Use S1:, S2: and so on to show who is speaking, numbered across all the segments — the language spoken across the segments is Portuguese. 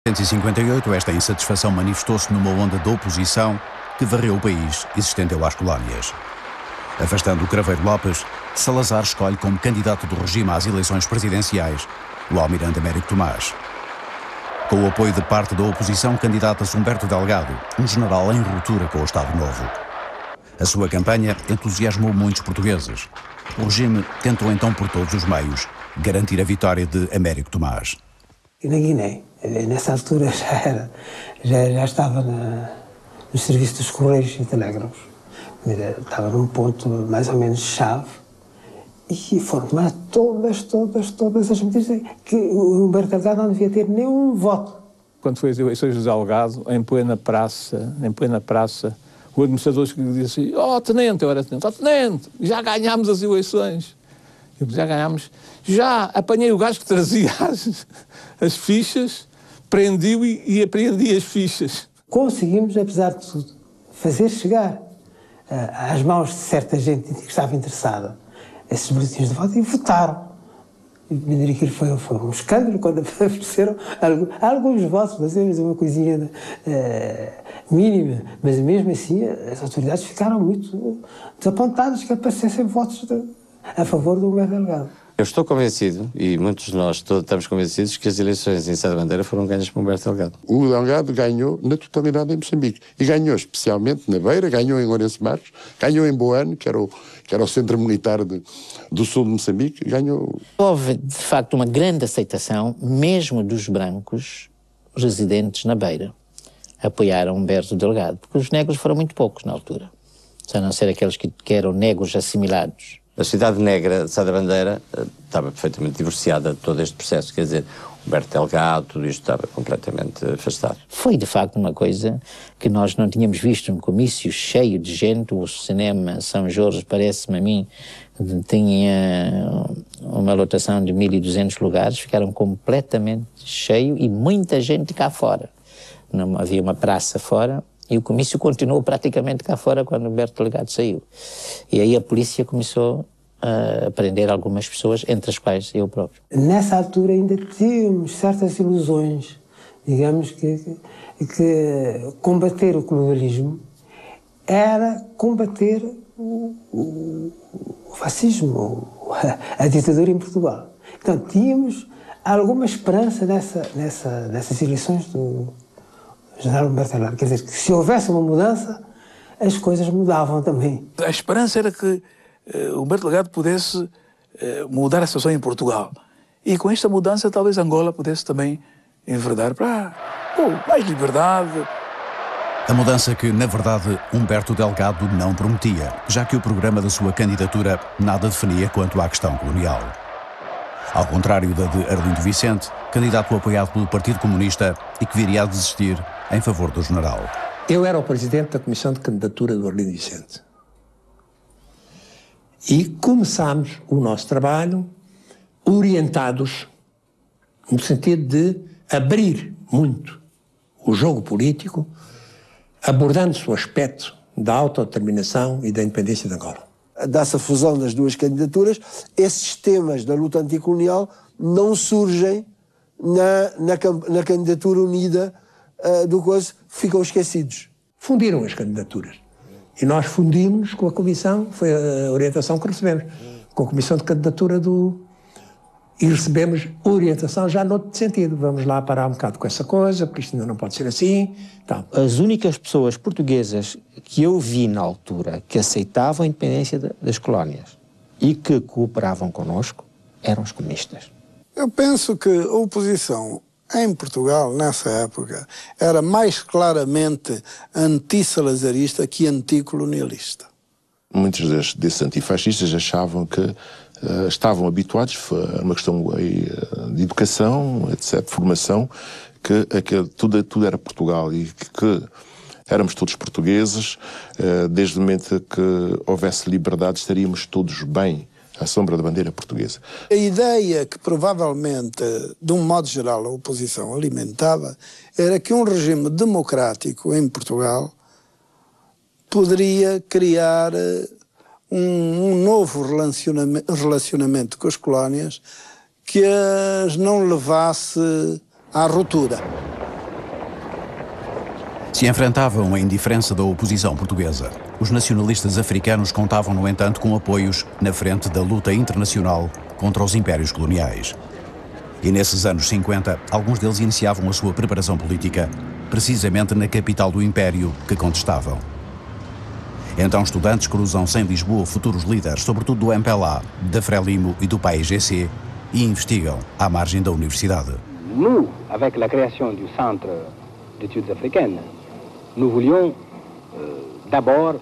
S1: Em 1958, esta insatisfação manifestou-se numa onda de oposição que varreu o país e se estendeu às colónias. Afastando o Craveiro Lopes, Salazar escolhe como candidato do regime às eleições presidenciais o almirante Américo Tomás. Com o apoio de parte da oposição, candidata-se Humberto Delgado, um general em ruptura com o Estado Novo. A sua campanha entusiasmou muitos portugueses. O regime tentou então por todos os meios garantir a vitória de Américo Tomás.
S2: Na Guiné, nessa altura já estava no serviço dos Correios e Telégrafos. Estava num ponto mais ou menos chave e foram tomar todas as medidas que o Humberto Delgado não devia ter nenhum voto.
S3: Quando foi as eleições do Delgado, em plena praça, o administrador que disse assim: "Oh, tenente", eu era tenente, "Oh, tenente, já ganhámos as eleições." Eu já ganhámos, já apanhei o gajo que trazia as fichas, prendi-o e apreendi as fichas.
S2: Conseguimos, apesar de tudo, fazer chegar às mãos de certa gente que estava interessada esses boletins de voto e votaram. E aquilo foi um escândalo quando apareceram alguns votos, mas uma coisinha mínima. Mas mesmo assim as autoridades ficaram muito desapontadas que aparecessem votos a favor do Humberto Delgado.
S4: Eu estou convencido, e muitos de nós estamos convencidos, que as eleições em Sá da Bandeira foram ganhas por Humberto Delgado.
S5: O Delgado ganhou na totalidade em Moçambique. E ganhou especialmente na Beira, ganhou em Lourenço Marques, ganhou em Boano, que era o centro militar do sul de Moçambique, ganhou...
S6: Houve, de facto, uma grande aceitação, mesmo dos brancos residentes na Beira. Apoiaram Humberto Delgado, porque os negros foram muito poucos na altura. A não ser aqueles que eram negros assimilados.
S4: A cidade negra de Sá da Bandeira estava perfeitamente divorciada de todo este processo, quer dizer, Humberto Delgado, tudo isto estava completamente afastado.
S6: Foi, de facto, uma coisa que nós não tínhamos visto, um comício cheio de gente. O cinema São Jorge, parece-me a mim, tinha uma lotação de 1.200 lugares, ficaram completamente cheio e muita gente cá fora. Não havia uma praça fora. E o comício continuou praticamente cá fora quando o Humberto Delgado saiu. E aí a polícia começou a prender algumas pessoas, entre as quais eu próprio.
S2: Nessa altura ainda tínhamos certas ilusões, digamos que combater o colonialismo era combater o fascismo, a ditadura em Portugal. Então tínhamos alguma esperança nessas eleições do general Humberto Delgado. Quer dizer, que se houvesse uma mudança, as coisas mudavam também.
S7: A esperança era que Humberto Delgado pudesse mudar a situação em Portugal. E com esta mudança, talvez Angola pudesse também enverdar para mais liberdade.
S1: A mudança que, na verdade, Humberto Delgado não prometia, já que o programa da sua candidatura nada definia quanto à questão colonial. Ao contrário da de Arlindo Vicente, candidato apoiado pelo Partido Comunista e que viria a desistir em favor do general.
S8: Eu era o presidente da comissão de candidatura do Arlindo Vicente. E começámos o nosso trabalho orientados no sentido de abrir muito o jogo político, abordando-se o aspecto da autodeterminação e da independência de Angola.
S9: Dessa fusão das duas candidaturas, esses temas da luta anticolonial não surgem na candidatura unida do coisa, ficam esquecidos.
S8: Fundiram as candidaturas. E nós fundimos com a comissão, foi a orientação que recebemos, com a comissão de candidatura e recebemos orientação já noutro sentido. Vamos lá parar um bocado com essa coisa, porque isto ainda não pode ser assim. Então,
S6: as únicas pessoas portuguesas que eu vi na altura que aceitavam a independência das colónias e que cooperavam connosco eram os comunistas.
S10: Eu penso que a oposição em Portugal, nessa época, era mais claramente anti-salazarista que anticolonialista.
S5: Muitos desses antifascistas achavam que estavam habituados a uma questão de educação, etc., de formação, que tudo era Portugal e que éramos todos portugueses, desde o momento que houvesse liberdade estaríamos todos bem à sombra da bandeira portuguesa.
S10: A ideia que provavelmente, de um modo geral, a oposição alimentava era que um regime democrático em Portugal poderia criar um novo relacionamento com as colónias que as não levasse à ruptura.
S1: Se enfrentavam a indiferença da oposição portuguesa, os nacionalistas africanos contavam, no entanto, com apoios na frente da luta internacional contra os impérios coloniais. E nesses anos 50, alguns deles iniciavam a sua preparação política precisamente na capital do império que contestavam. Então estudantes cruzam-se em Lisboa futuros líderes, sobretudo do MPLA, da Frelimo e do PAIGC, e investigam à margem da universidade.
S11: Nous, avec la création du Centre d'études africaines, nous voulions d'abord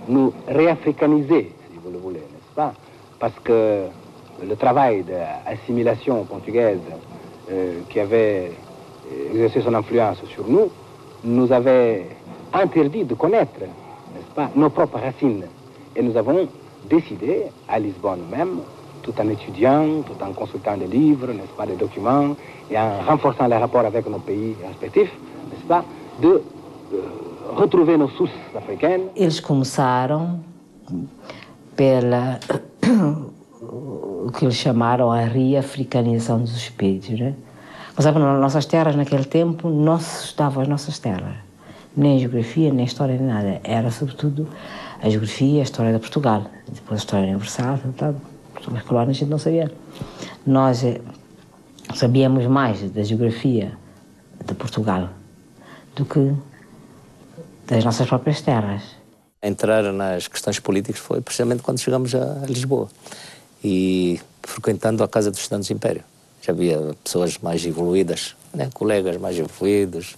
S11: nous réafricaniser, si vous le voulez, n'est-ce pas? Parce que le travail d'assimilation portugaise qui avait exercé son influence sur nous, nous avait interdit de connaître, n'est-ce pas, nos propres racines. Et nous avons décidé, à Lisbonne même, tout en étudiant, tout en consultant des livres, n'est-ce pas, des documents, et en renforçant les rapports avec nos pays respectifs, n'est-ce pas, de retrouver nos sources africaines.
S12: Eles começaram pela o que eles chamaram a reafricanização dos espíritos, né? Mas sabe, nas nossas terras, naquele tempo, não se estudava as nossas terras. Nem geografia, nem história, nem nada. Era, sobretudo, a geografia, a história de Portugal. Depois a história universal, as colónias a gente não sabia. Nós sabíamos mais da geografia de Portugal do que das nossas próprias terras.
S6: Entrar nas questões políticas foi precisamente quando chegamos a Lisboa e frequentando a Casa dos Estudantes do Império. Já havia pessoas mais evoluídas, né? Colegas mais evoluídos,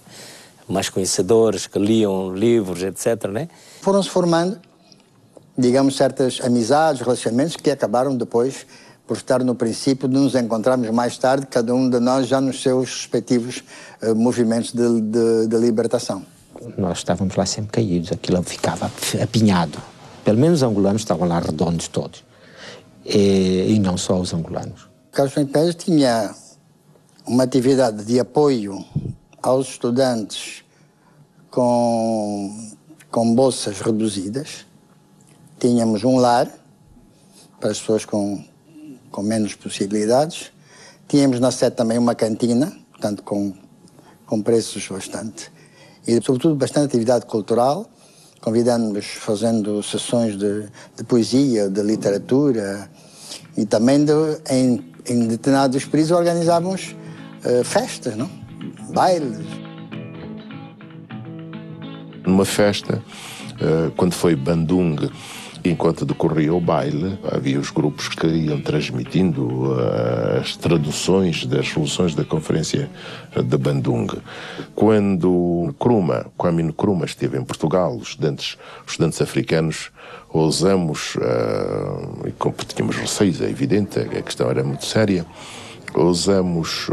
S6: mais conhecedores, que liam livros, etc. Né?
S13: Foram-se formando, digamos, certas amizades, relacionamentos que acabaram depois por estar no princípio de nos encontrarmos mais tarde, cada um de nós já nos seus respectivos movimentos de libertação.
S14: Nós estávamos lá sempre caídos, aquilo ficava apinhado. Pelo menos os angolanos estavam lá redondos todos, e não só os angolanos.
S13: Carlos Freire Pérez tinha uma atividade de apoio aos estudantes com bolsas reduzidas. Tínhamos um lar para as pessoas com menos possibilidades. Tínhamos na sede também uma cantina, portanto com preços bastante. E sobretudo bastante atividade cultural, convidando-nos, fazendo sessões de poesia, de literatura e também em determinados períodos organizávamos festas, não? Bailes.
S5: Numa festa, quando foi Bandung, enquanto decorria o baile, havia os grupos que iam transmitindo as traduções das resoluções da Conferência de Bandung. Quando Kwame Nkrumah esteve em Portugal, os estudantes africanos, ousamos, e como tínhamos receios, é evidente, a questão era muito séria, ousamos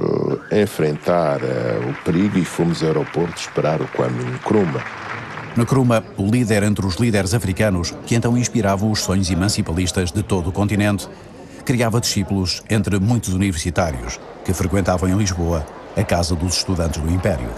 S5: enfrentar o perigo e fomos ao aeroporto esperar o Kwame Nkrumah.
S1: Nkrumah, o líder entre os líderes africanos, que então inspirava os sonhos emancipalistas de todo o continente, criava discípulos entre muitos universitários que frequentavam em Lisboa a Casa dos Estudantes do Império.